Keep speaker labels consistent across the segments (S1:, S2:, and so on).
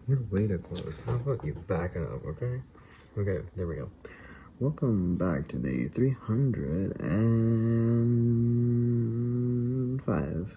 S1: You're way too close. How about you back it up, okay? Okay, there we go. Welcome back to day 305.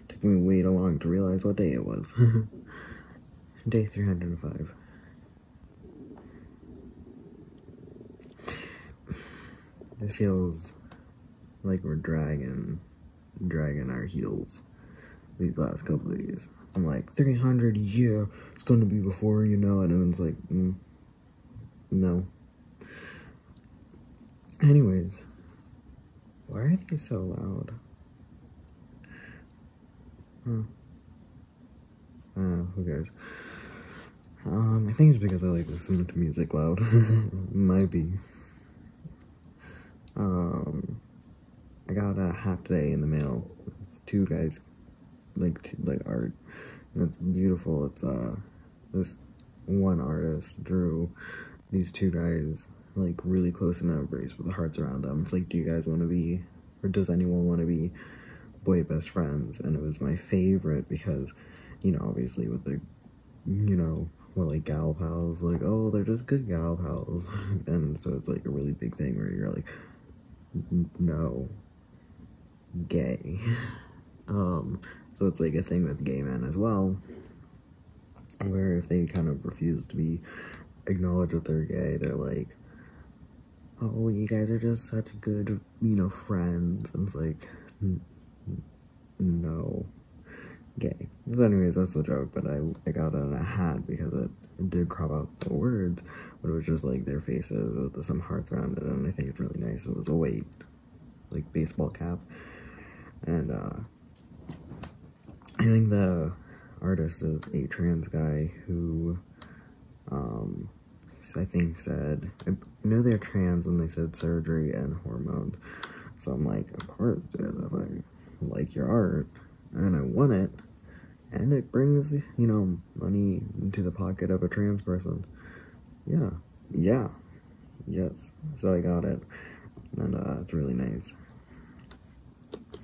S1: Took me way too long to realize what day it was. Day 305. It feels like we're dragging our heels these last couple of days. I'm like, 300, yeah, it's gonna be before you know it, and then it's like, no. Anyways, why are they so loud? Who cares? I think it's because I like listening to music loud. Might be. I got a hat today in the mail. It's two guys, like art, and it's beautiful. It's this one artist drew these two guys like really close in an embrace with the hearts around them. It's like, do you guys want to be, or does anyone want to be boy best friends? And it was my favorite because, you know, obviously with the, you know, well, like gal pals, like, oh, they're just good gal pals. And so it's like a really big thing where you're like, no, gay. So it's like a thing with gay men as well, where if they kind of refuse to be acknowledged that they're gay, they're like, oh, you guys are just such good, you know, friends. And it's like, no, gay. So anyways, that's the joke, but I got it in a hat because it did crop out the words, but it was just like their faces with some hearts around it, and I think it's really nice. It was a white, like, baseball cap, and I think the artist is a trans guy who, I think said, I know they're trans, and they said surgery and hormones, so I'm like, of course, dude, if I like your art, and I want it, and it brings, you know, money into the pocket of a trans person, yeah, yes, so I got it, and it's really nice.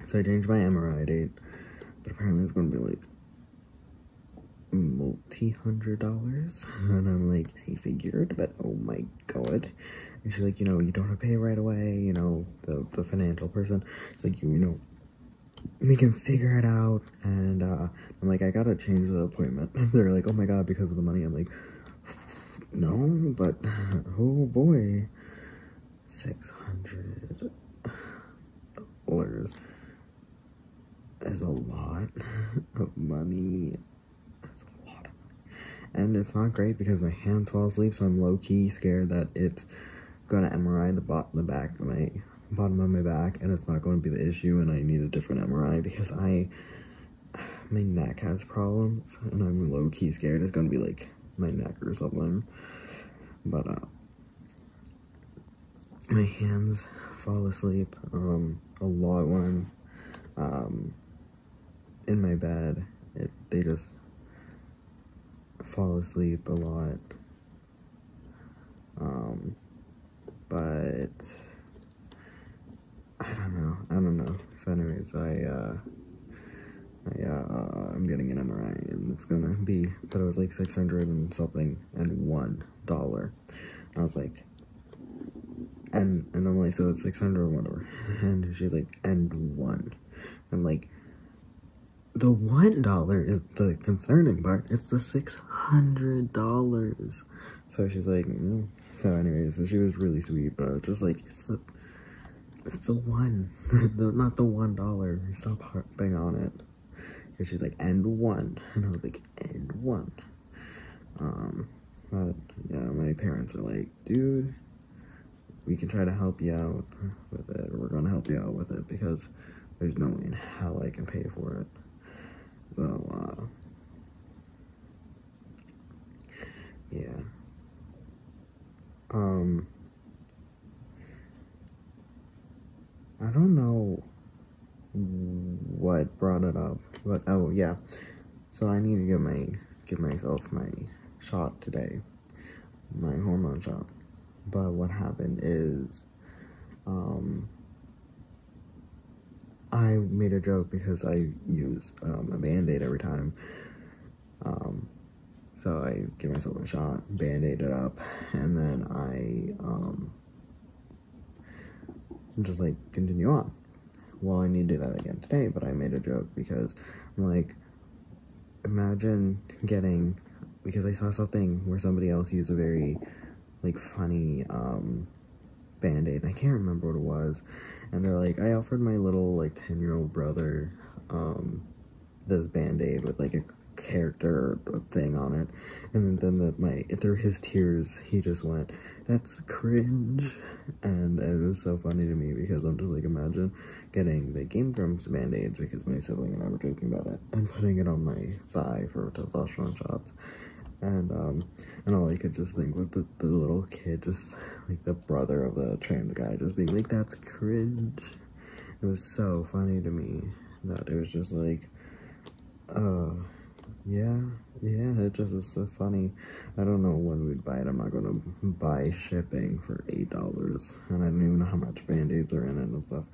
S1: So I changed my MRI date, but apparently it's gonna be like multi-$100, and I'm like, I figured, but oh my god. And she's like, you know, you don't have to pay right away, you know, the financial person. She's like, you know, we can figure it out. And I'm like, I gotta change the appointment. They're like, oh my god, because of the money. I'm like, no, but oh boy, $600 is a lot of money. And it's not great because my hands fall asleep, so I'm low-key scared that it's gonna MRI the bottom of my back, and it's not going to be the issue, and I need a different MRI because my neck has problems, and I'm low-key scared it's gonna be like my neck or something. But my hands fall asleep a lot when I'm in my bed. They just fall asleep a lot, but I don't know. So anyways, I'm getting an MRI, and it's gonna be, but it was like 600 and something and $1. I was like, and I'm like, so it's 600 or whatever, and she's like, and one. I'm like, the $1 is the concerning part. It's the $600. So she's like, So anyways, so she was really sweet, but I was just like, it's the one, not the $1. Stop harping on it. And she's like, and one, and I was like, and one. But yeah, my parents were like, dude, we can try to help you out with it. We're gonna help you out with it because there's no way in hell I can pay for it. So, yeah. I don't know what brought it up, but oh yeah. So I need to give myself my shot today, my hormone shot. But what happened is, I made a joke because I use a Band-Aid every time, So I give myself a shot, band-aid it up, and then I just like continue on. Well, I need to do that again today, but I made a joke because I'm like, imagine getting, because I saw something where somebody else used a very like funny band-aid, I can't remember what it was, and they're like, I offered my little like 10-year-old brother this band-aid with like a character thing on it, and then through his tears he just went, "That's cringe," and it was so funny to me because I'm just like, imagine getting the Game Grumps band-aids, because my sibling and I were joking about it, and putting it on my thigh for testosterone shots, and all I could just think was the little kid, just like the brother of the trans guy, just being like, "That's cringe." It was so funny to me that it was just like, yeah, it just is so funny. I don't know when we'd buy it. I'm not gonna buy shipping for $8, and I don't even know how much band-aids are in it and stuff.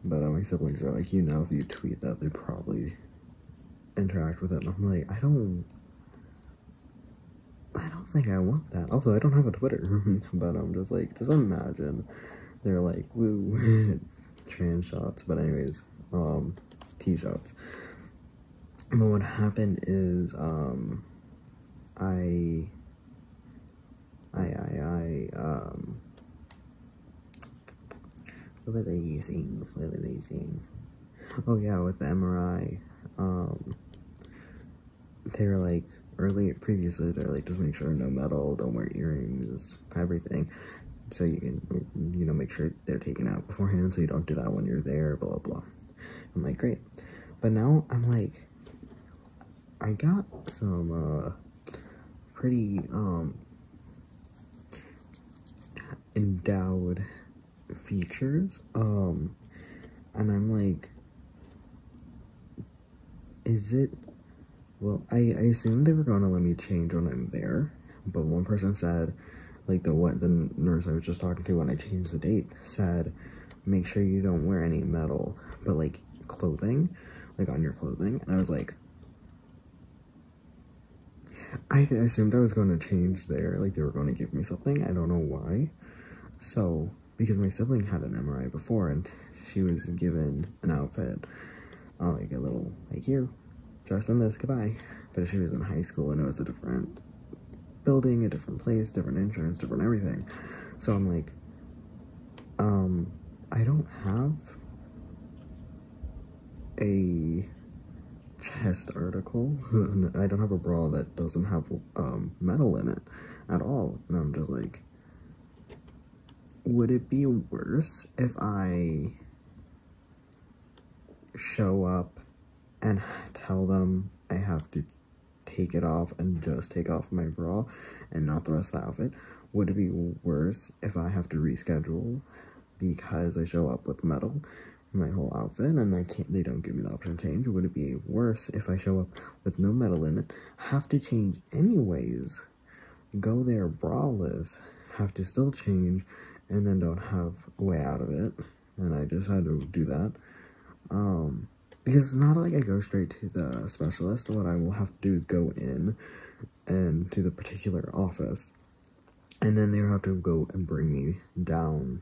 S1: But my siblings are like, if you tweet that, they probably interact with it. And I'm like, I don't think I want that. Also, I don't have a Twitter, but I'm just like, just imagine they're like, woo, trans shots. But anyways, T-shots. But what happened is, what were they saying? Oh yeah, with the MRI, they were like, previously, they're like, just make sure no metal, don't wear earrings, everything, so you can, make sure they're taken out beforehand, so you don't do that when you're there, blah, blah, blah. I'm like, great. But now, I'm like, I got some, pretty, endowed features, and I'm like, well, I assumed they were going to let me change when I'm there, but one person said, like, the nurse I was just talking to when I changed the date said, make sure you don't wear any metal, but, like, clothing, like, on your clothing, and I was like, I assumed I was going to change there, like, they were going to give me something, I don't know why, so, because my sibling had an MRI before, and she was given an outfit, like, a little, like, here, dress in this, goodbye. But she was in high school, and it was a different building, a different place, different insurance, different everything. So I'm like, I don't have a chest article. I don't have a bra that doesn't have metal in it at all. And I'm just like, would it be worse if I show up and tell them I have to take it off and just take off my bra and not the rest of the outfit? Would it be worse if I have to reschedule because I show up with metal in my whole outfit and they don't give me the option to change? Would it be worse if I show up with no metal in it, have to change anyways, go there braless, have to still change, and then don't have a way out of it, and I just had to do that? Because it's not like I go straight to the specialist. What I will have to do is go in and to the particular office, and then they'll have to go and bring me down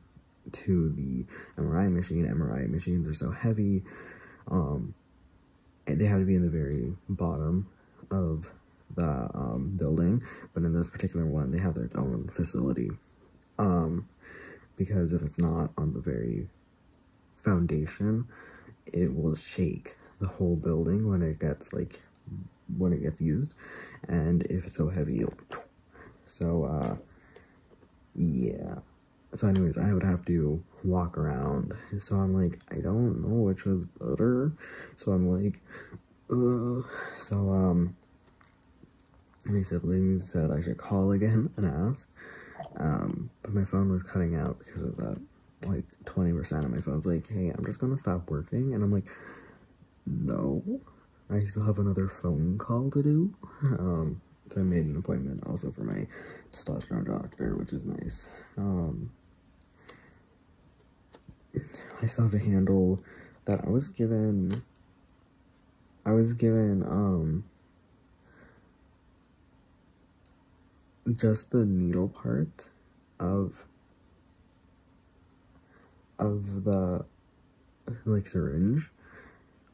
S1: to the MRI machine. MRI machines are so heavy, and they have to be in the very bottom of the building, but in this particular one, they have their own facility, because if it's not on the very foundation, it will shake the whole building when it gets used, and if it's so heavy, yeah. So anyways, I would have to walk around, so I'm like, I don't know which was better, so I'm like, my siblings said I should call again and ask, but my phone was cutting out because of that. Like 20% of my phone's like, hey, I'm just gonna stop working, and I'm like, no, I still have another phone call to do. So I made an appointment also for my testosterone doctor, which is nice. I still have to handle that I was given, just the needle part of the, like, syringe,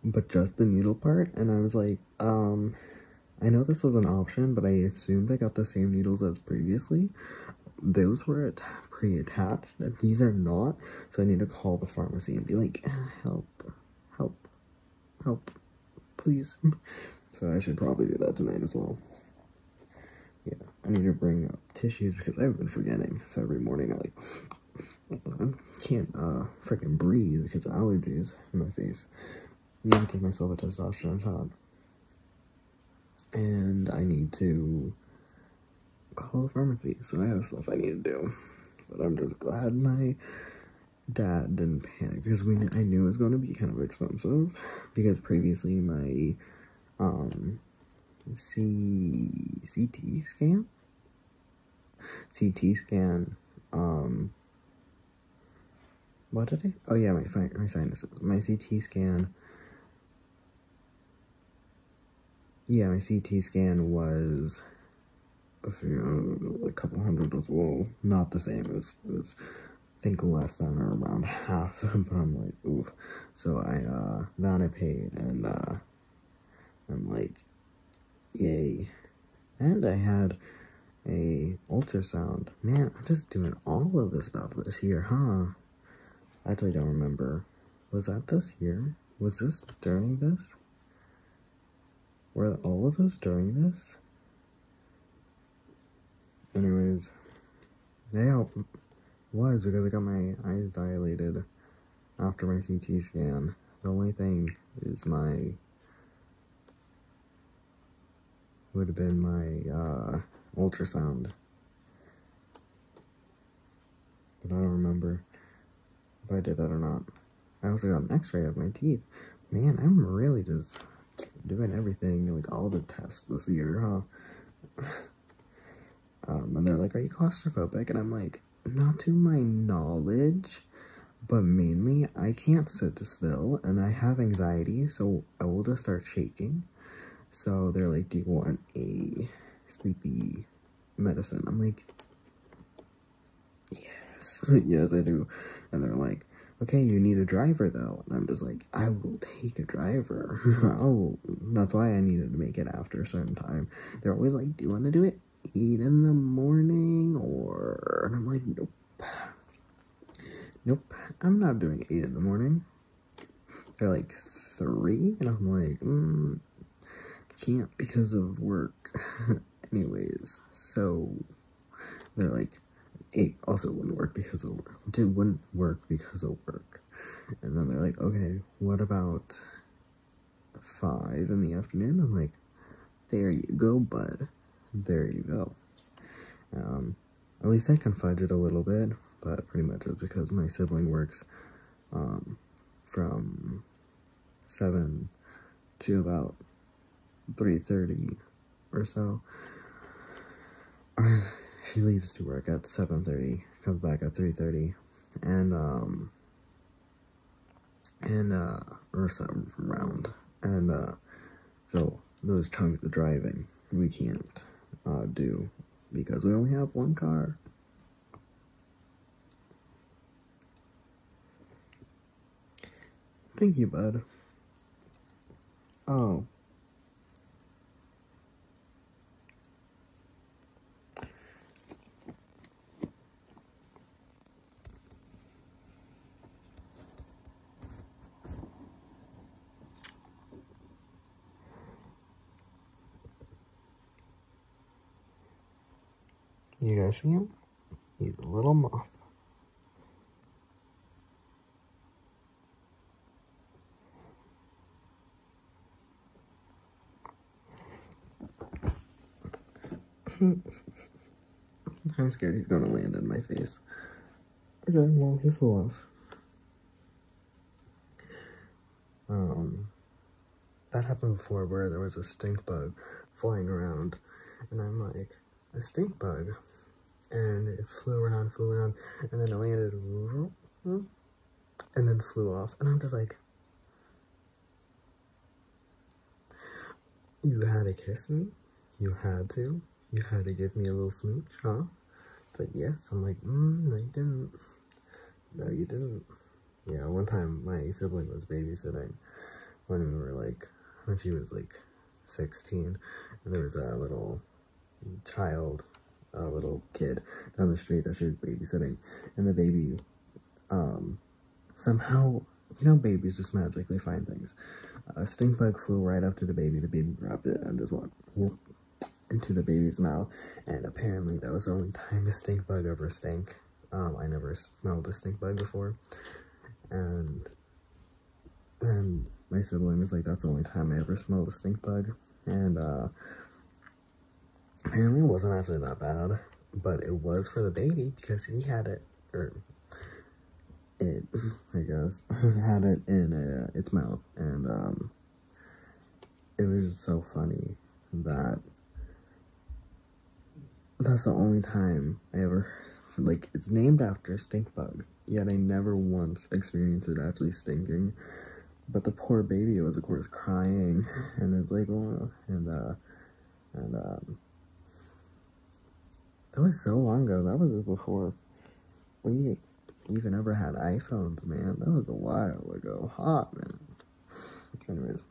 S1: but just the needle part, and I was like, I know this was an option, but I assumed I got the same needles as previously. Those were pre-attached, and these are not, so I need to call the pharmacy and be like, help, please. So I should probably do that tonight as well. Yeah, I need to bring up tissues because I've been forgetting, so every morning I can't freaking breathe because of allergies in my face. I need to take myself a testosterone shot. And I need to call the pharmacy, so I have stuff I need to do. But I'm just glad my dad didn't panic, because I knew it was going to be kind of expensive, because previously my CT scan, what did oh yeah, my sinuses, my CT scan, yeah, my CT scan was a couple hundred as well. Not the same. It was I think less than or around half. But I'm like, ooh. So I paid, and I'm like, yay. And I had a ultrasound. Man, I'm just doing all of this stuff this year, huh? I actually don't remember. Was that this year? Was this during this? Were all of those during this? Anyways, yeah, it was, because I got my eyes dilated after my CT scan. The only thing is would have been my ultrasound. But I don't remember if I did that or not. I also got an x-ray of my teeth. Man, I'm really just doing everything, like all the tests this year, huh? And they're like, are you claustrophobic? And I'm like, not to my knowledge, but mainly I can't sit still, and I have anxiety, so I will just start shaking. So they're like, do you want a sleepy medicine? I'm like, yes, yes I do. And they're like, okay, you need a driver though. And I'm just like, I will take a driver. That's why I needed to make it after a certain time. They're always like, do you want to do it 8 in the morning, or? And I'm like, nope, I'm not doing 8 in the morning. They're like 3, and I'm like, can't because of work. Anyways, so they're like, 8 also wouldn't work because of work. It wouldn't work because of work. And then they're like, okay, what about 5 in the afternoon? I'm like, there you go, bud. There you go. At least I can fudge it a little bit, but pretty much it's because my sibling works from 7 to about 3:30 or so. She leaves to work at 7:30, comes back at 3:30, or some round, and so those chunks of driving we can't do because we only have one car. Thank you, bud. Oh. You guys see him? He's a little moth. I'm scared he's gonna land in my face. Okay, well, he flew off. That happened before where there was a stink bug flying around, and I'm like, a stink bug? And it flew around, and then it landed, and then flew off, and I'm just like, you had to kiss me? You had to? You had to give me a little smooch, huh? It's like, yes. I'm like, no you didn't. No you didn't. Yeah, one time my sibling was babysitting when we were like, when she was like 16, and there was a little child, a little kid down the street that she was babysitting, and the baby, somehow, you know, babies just magically find things. A stink bug flew right up to the baby grabbed it and just went whoop into the baby's mouth, and apparently that was the only time a stink bug ever stank. I never smelled a stink bug before, and my sibling was like, that's the only time I ever smelled a stink bug, and apparently it wasn't actually that bad, but it was for the baby because he had it, or it, I guess, had it in its mouth, and it was just so funny that that's the only time I ever, like, it's named after a stink bug, yet I never once experienced it actually stinking. But the poor baby was, of course, crying, and it's like, oh, and that was so long ago. That was before we even ever had iPhones, man. That was a while ago. Hot, man. Anyways,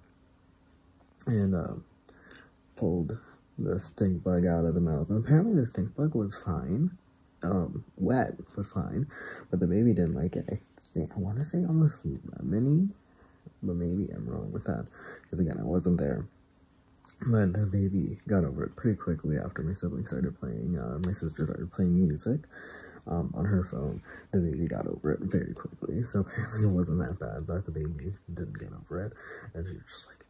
S1: and pulled the stink bug out of the mouth. And apparently the stink bug was fine. Wet, but fine. But the baby didn't like it. I want to say almost lemony, but maybe I'm wrong with that, because again, I wasn't there. But the baby got over it pretty quickly after my sibling started playing, my sister started playing music on her phone. The baby got over it very quickly, so apparently it wasn't that bad that the baby didn't get over it, and she was just like,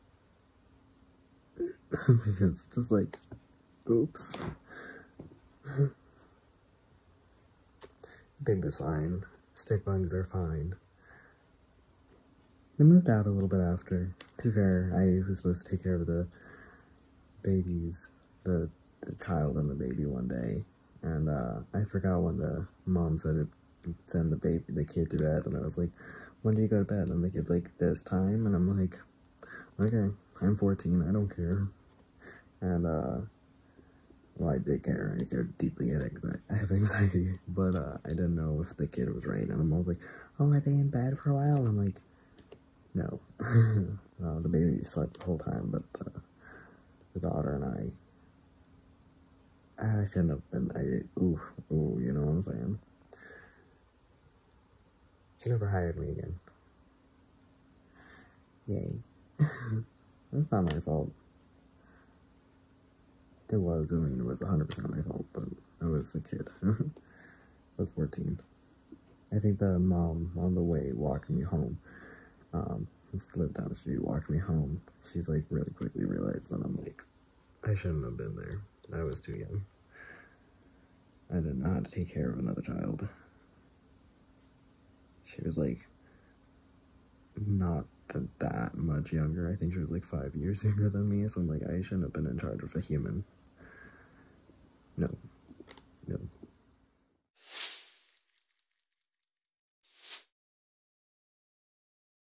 S1: because just like, oops. The baby's fine. Stink bugs are fine. They moved out a little bit after. To be fair, I was supposed to take care of the babies, the child and the baby one day, and I forgot when the mom said it, send the kid to bed, and I was like, when do you go to bed? And the kid's like, this time, and I'm like, okay, I'm 14, I don't care. And well, I did care. I cared deeply at it because I have anxiety, but I didn't know if the kid was right. And the mom was like, oh, are they in bed for a while? And I'm like, no. The baby slept the whole time, but the daughter and I shouldn't have been, ooh, you know what I'm saying? She never hired me again. Yay. That's not my fault. It was 100% my fault, but I was a kid. I was 14. I think the mom, on the way, walked me home. Just lived down the street, walked me home. She's like, really quickly realized that I'm like, I shouldn't have been there. I was too young. I didn't know how to take care of another child. She was like, not that much younger. I think she was like 5 years younger than me, so I'm like, I shouldn't have been in charge of a human. No.